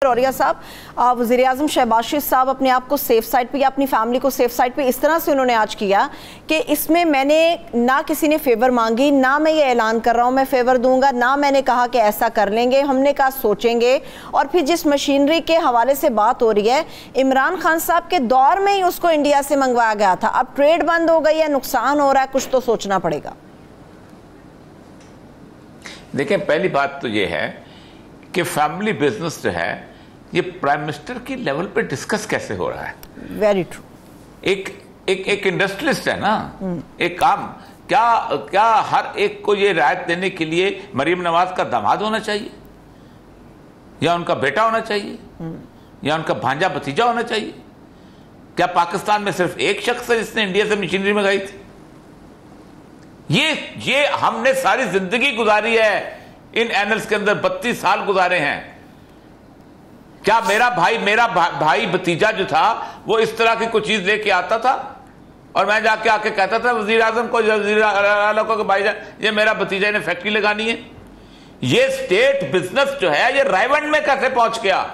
औरिया साहब, वज़ीर-ए-आज़म शहबाज शरीफ साहब अपने आप को सेफ साइड पे या अपनी फैमिली को सेफ साइड पे इस तरह से उन्होंने आज किया कि इसमें मैंने ना किसी ने फेवर मांगी, ना मैं ये ऐलान कर रहा हूँ मैं फेवर दूंगा, ना मैंने कहा कि ऐसा कर लेंगे, हमने कहा सोचेंगे। और फिर जिस मशीनरी के हवाले से बात हो रही है, इमरान खान साहब के दौर में ही उसको इंडिया से मंगवाया गया था, अब ट्रेड बंद हो गई है, नुकसान हो रहा है, कुछ तो सोचना पड़ेगा। देखिए, पहली बात तो ये है कि फैमिली बिजनेस जो है ये प्राइम मिनिस्टर की लेवल पे डिस्कस कैसे हो रहा है। Very true. एक इंडस्ट्रियलिस्ट है ना, एक काम क्या हर एक को ये रायत देने के लिए मरीम नवाज का दामाद होना चाहिए, या उनका बेटा होना चाहिए, या उनका भांजा भतीजा होना चाहिए? क्या पाकिस्तान में सिर्फ एक शख्स है जिसने इंडिया से मशीनरी मंगाई थी? ये हमने सारी जिंदगी गुजारी है इन एनल्स के अंदर, 32 साल गुजारे हैं। क्या मेरा भाई भतीजा जो था वो इस तरह की कोई चीज लेके आता था और मैं जाके आके कहता था वजीर आजम को, वजीर आला को, भाईजान ये मेरा भतीजा ने फैक्ट्री लगानी है? ये स्टेट बिजनेस जो है ये रायवंड में कैसे पहुंच गया?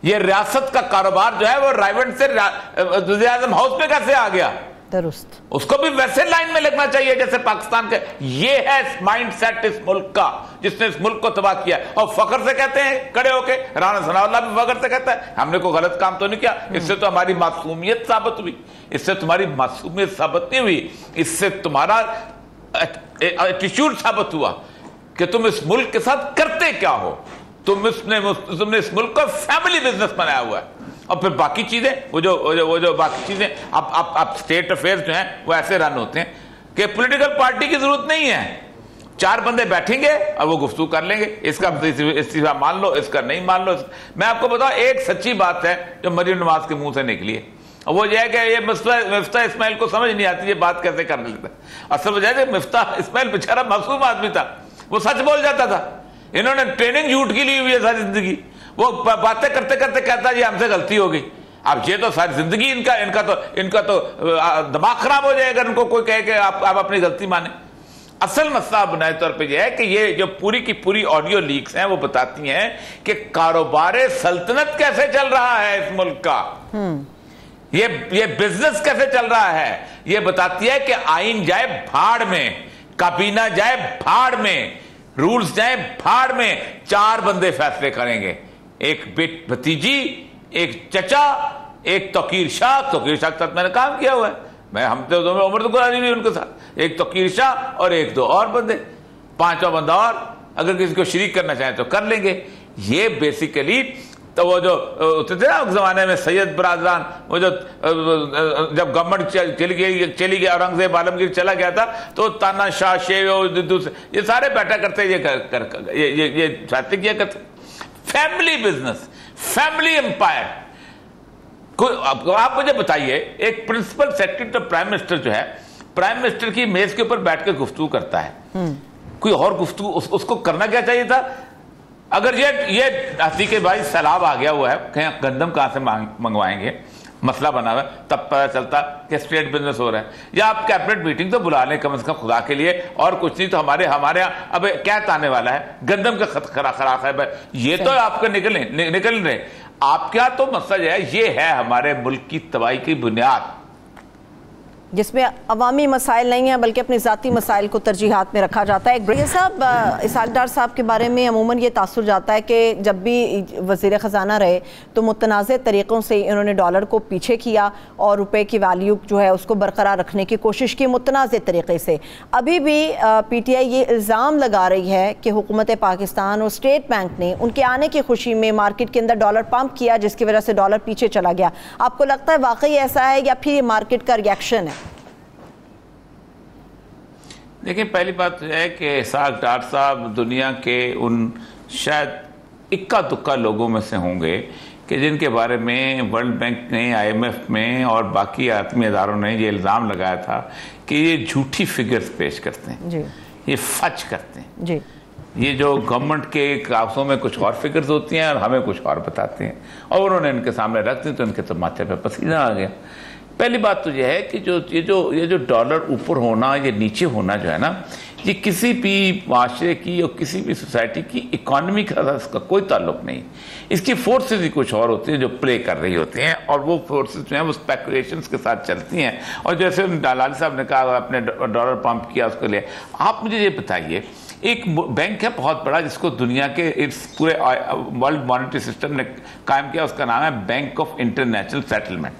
ये रियासत का कारोबार जो है वो रायवंड से वजीर आजम हाउस में कैसे आ गया? दुरुस्त। उसको भी वैसे लाइन में लगना चाहिए जैसे पाकिस्तान के। ये है माइंड सेट इस मुल्क का जिसने इस मुल्क को तबाह किया। और फखर से कहते हैं खड़े होके, राना सनाउल्लाह भी फखर से कहता है हमने कोई गलत काम तो नहीं किया, इससे तो हमारी मासूमियत साबित हुई, इससे तुम्हारी मासूमियत साबित नहीं हुई, इससे तुम्हारा एटीट्यूड साबित हुआ कि तुम इस मुल्क के साथ करते क्या हो। तुमने इस मुल्क को फैमिली बिजनेस बनाया हुआ है। और फिर बाकी चीजें वो जो बाकी चीजें अब स्टेट अफेयर्स जो हैं वो ऐसे रन होते हैं कि पॉलिटिकल पार्टी की जरूरत नहीं है, 4 बंदे बैठेंगे और वो गुफ्तगू कर लेंगे, इसका इस्तीफा मान लो, इसका नहीं मान लो। मैं आपको बताऊं, एक सच्ची बात है जो मरीम नवाज के मुंह से निकली है, और वो ये है कि ये मिफ्ता इस्माइल को समझ नहीं आती ये बात कैसे कर लेता है। असल वजह है मिफ्ता इस्माइल बेचारा मासूम आदमी था, वो सच बोल जाता था। इन्होंने ट्रेनिंग झूठ की ली हुई है सारी जिंदगी। वो बातें करते करते कहता जी हमसे गलती हो गई। अब ये तो सारी जिंदगी इनका तो दिमाग खराब हो जाएगा इनको कोई कहे कि आप अपनी गलती माने। असल मसला बुनियादी तौर पे यह है कि ये जो पूरी की पूरी ऑडियो लीक्स हैं वो बताती हैं कि कारोबार सल्तनत कैसे चल रहा है इस मुल्क का, ये बिजनेस कैसे चल रहा है। ये बताती है कि आइन जाए भाड़ में, काबीना जाए भाड़ में, रूल्स जाए भाड़ में, 4 बंदे फैसले करेंगे, एक भतीजी, एक चचा, एक तौकीर शाह के साथ मैंने काम किया हुआ है, हम तो उम्र तो गुजारी हुई उनके साथ, एक तौकीर शाह और 1-2 और बंदे, 5वां बंदा और अगर किसी को शरीक करना चाहे तो कर लेंगे। ये बेसिकली तो वो जो होते थे ना उस जमाने में सैयद बरादरान, वो जो जब गवर्नमेंट चली गई, औरंगजेब आलमगीर चला गया था तो तानाशाह शेर ये सारे बैठा करते, ये चाहते किया करते। Family business, family empire. आप मुझे बताइए, एक प्रिंसिपल सेक्रेटरी तो प्राइम मिनिस्टर जो है, प्राइम मिनिस्टर की मेज के ऊपर बैठ के गुफ्तगू करता है, कोई और गुफ्तगू उसको करना क्या चाहिए था? अगर ये हकीकत भाई सैलाब आ गया हुआ है, कहीं गंदम कहां से मंगवाएंगे, मसला बना हुआ है, तब पता चलता कि स्टेट बिजनेस हो रहा है। या आप कैबिनेट मीटिंग तो बुला लें कम से कम खुदा के लिए, और कुछ नहीं तो हमारे यहाँ अब क्या आने वाला है, गंदम का खराब है, ये तो आपके निकल रहे। आप क्या तो मसला जो है ये है हमारे मुल्क की तबाही की बुनियाद, जिसमें अवामी मसाइल नहीं है बल्कि अपने ज़ाती मसाइल को तरजीहात में रखा जाता है। एक साहब, इसहाक डार साहब के बारे में अमूमन ये तासुर जाता है कि जब भी वज़ीर ख़जाना रहे तो मुतनाज़ तरीक़ों से इन्होंने डॉलर को पीछे किया और रुपए की वैल्यू जो है उसको बरकरार रखने की कोशिश की मुतनाज़ तरीक़े से। अभी भी PTI ये इल्ज़ाम लगा रही है कि हुकूमत पाकिस्तान और स्टेट बैंक ने उनके आने की खुशी में मार्केट के अंदर डॉलर पंप किया, जिसकी वजह से डॉलर पीछे चला गया। आपको लगता है वाकई ऐसा है या फिर ये मार्केट का रिएक्शन है? देखिए, पहली बात तो है कि इसहाक डार साहब दुनिया के उन शायद इक्का दुक्का लोगों में से होंगे कि जिनके बारे में वर्ल्ड बैंक ने, IMF में और बाकी आत्मी इदारों ने ये इल्ज़ाम लगाया था कि ये झूठी फिगर्स पेश करते हैं जी, ये फच करते हैं जी। ये जो गवर्नमेंट के कागजों में कुछ और फिगर्स होती हैं और हमें कुछ और बताते हैं, और उन्होंने इनके सामने रख दी तो इनके तो माथे पे पसीना आ गया। पहली बात तो यह है कि ये जो डॉलर ऊपर होना, ये नीचे होना जो है ना, ये किसी भी माशरे की और किसी भी सोसाइटी की इकॉनमी के साथ इसका कोई ताल्लुक नहीं। इसकी फोर्सेस ही कुछ और होती हैं जो प्ले कर रही होती हैं, और वो फोर्सेस जो हैं वो स्पेकुलेशंस के साथ चलती हैं। और जैसे दलाल साहब ने कहा आपने डॉलर पंप किया उसके लिए, आप मुझे ये बताइए, एक बैंक है बहुत बड़ा जिसको दुनिया के इस पूरे वर्ल्ड मॉनेटरी सिस्टम ने कायम किया, उसका नाम है बैंक ऑफ इंटरनेशनल सेटलमेंट।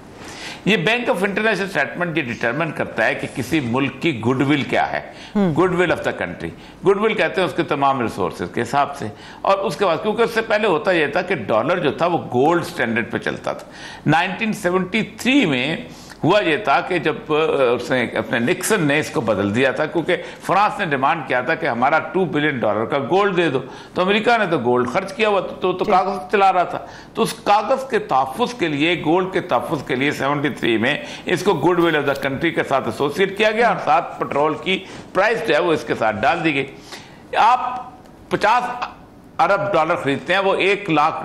ये बैंक ऑफ इंटरनेशनल सेटलमेंट ये डिटरमिन करता है कि किसी मुल्क की गुडविल क्या है, goodwill of the country. Goodwill कहते हैं उसके तमाम रिसोर्सेज के हिसाब से। और उसके बाद, क्योंकि उससे पहले होता यह था कि डॉलर जो था वो गोल्ड स्टैंडर्ड पे चलता था। 1973 में हुआ ये था कि जब उसने अपने निक्सन ने इसको बदल दिया था, क्योंकि फ्रांस ने डिमांड किया था कि हमारा $2 बिलियन का गोल्ड दे दो, तो अमेरिका ने तो गोल्ड खर्च किया हुआ तो कागज चला रहा था। तो उस कागज के तहफ़्फ़ुज़ के लिए, गोल्ड के तहफ़्फ़ुज़ के लिए 73 में इसको गुडविल ऑफ द कंट्री के साथ एसोसिएट किया गया, और साथ पेट्रोल की प्राइस जो है वो इसके साथ डाल दी गई। आप 50 अरब डॉलर खरीदते हैं, वो $1 लाख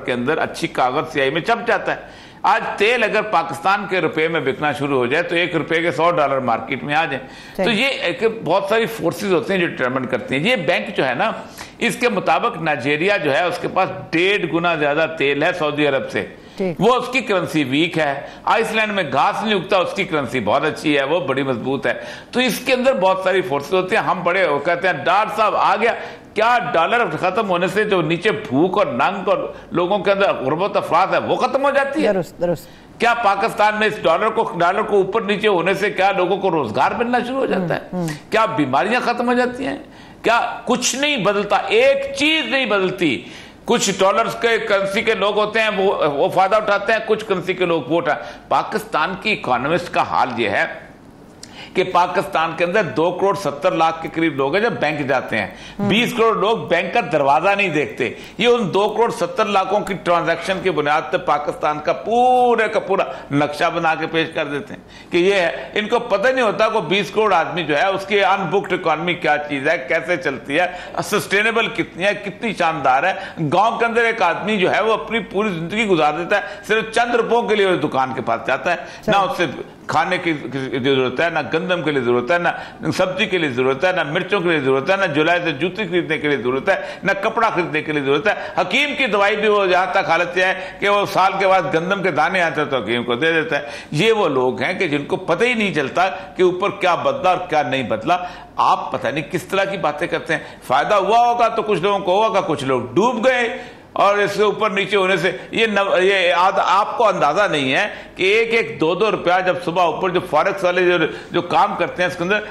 के अंदर अच्छी कागज स्याही में छप जाता है। आज तेल अगर पाकिस्तान के रुपए में बिकना शुरू हो जाए तो $1 के $100 मार्केट में आ जाए। तो ये बहुत सारी फोर्सेस होती हैं जो डिटरमिन करती हैं। ये बैंक जो है ना, इसके मुताबिक नाइजीरिया जो है उसके पास 1.5 गुना ज्यादा तेल है सऊदी अरब से, वो उसकी करेंसी वीक है। आइसलैंड में घास नहीं उगता, उसकी करेंसी बहुत अच्छी है, वो बड़ी मजबूत है। तो इसके अंदर बहुत सारी फोर्सेस होती हैं। हम बड़े कहते हैं डॉलर साहब आ गया, क्या डॉलर खत्म होने से जो नीचे भूख और नंग और लोगों के अंदर गुर्बत अफराद है वो खत्म हो जाती है? दरुस्त। क्या पाकिस्तान में इस डॉलर को ऊपर नीचे होने से क्या लोगों को रोजगार मिलना शुरू हो जाता है? क्या बीमारियां खत्म हो जाती हैं? क्या कुछ नहीं बदलता? एक चीज नहीं बदलती। कुछ डॉलर्स के करेंसी के लोग होते हैं वो फायदा उठाते हैं, कुछ करेंसी के लोग वो उठाते हैं। पाकिस्तान की इकोनॉमिस्ट का हाल ये है कि पाकिस्तान के अंदर 2,70,00,000 के करीब लोग हैं जब बैंक जाते हैं। 20 करोड़ लोग बैंक का दरवाजा नहीं देखते। ये उन 2,70,00,000 की ट्रांजैक्शन की बुनियाद पर पाकिस्तान का पूरा नक्शा बना के पेश कर देते हैं कि ये है। इनको पता नहीं होता को 20 करोड़ आदमी जो है उसकी अनबुक्ड इकोनॉमी क्या चीज है, कैसे चलती है, सस्टेनेबल कितनी है, कितनी शानदार है। गांव के अंदर एक आदमी जो है वो अपनी पूरी जिंदगी गुजार देता है, सिर्फ चंद रुपयों के लिए दुकान के पास जाता है, ना उससे खाने की जरूरत है, ना गंदम के लिए जरूरत है, ना सब्जी के लिए जरूरत है, ना मिर्चों के लिए जरूरत है, ना जुलाई से जूती खरीदने के लिए जरूरत है, ना कपड़ा खरीदने के लिए जरूरत है। हकीम की दवाई भी वो जहां तक हालत है कि वो साल के बाद गंदम के दाने आते तो हकीम को दे देता है। ये वो लोग हैं कि जिनको पता ही नहीं चलता कि ऊपर क्या बदला और क्या नहीं बदला। आप पता नहीं किस तरह की बातें करते हैं। फायदा हुआ होगा तो कुछ लोगों को होगा, कुछ लोग डूब गए, और इसके ऊपर नीचे होने से ये आपको अंदाजा नहीं है कि एक 2-2 रुपया जब सुबह ऊपर जो फॉरेक्स वाले जो काम करते हैं इसके अंदर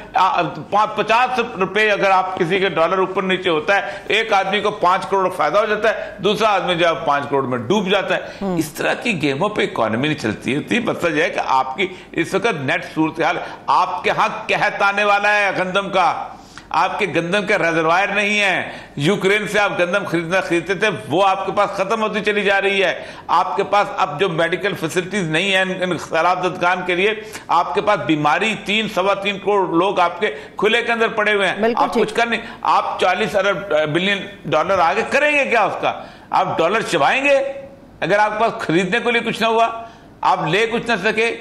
50 रुपए अगर आप किसी के डॉलर ऊपर नीचे होता है, एक आदमी को 5 करोड़ फायदा हो जाता है, दूसरा आदमी जो 5 करोड़ में डूब जाता है। इस तरह की गेमों पे इकोनॉमी नहीं चलती होती। मतलब यह है कि आपकी इस वक्त नेट सूरत हाल, आपके यहाँ कहत आने वाला है गंदम का, आपके गंदम के रिजर्वायर नहीं है। यूक्रेन से आप गंदम खरीदते थे, वो आपके पास खत्म होती चली जा रही है। आपके पास अब जो मेडिकल फैसिलिटीज नहीं है इन शराब दुकान के लिए, आपके पास बीमारी 3-3.25 करोड़ लोग आपके खुले के अंदर पड़े हुए हैं। आप कुछ कर नहीं, आप 40 अरब बिलियन डॉलर आगे करेंगे क्या उसका? आप डॉलर चबाएंगे अगर आपके पास खरीदने के लिए कुछ ना हुआ, आप ले कुछ ना सके।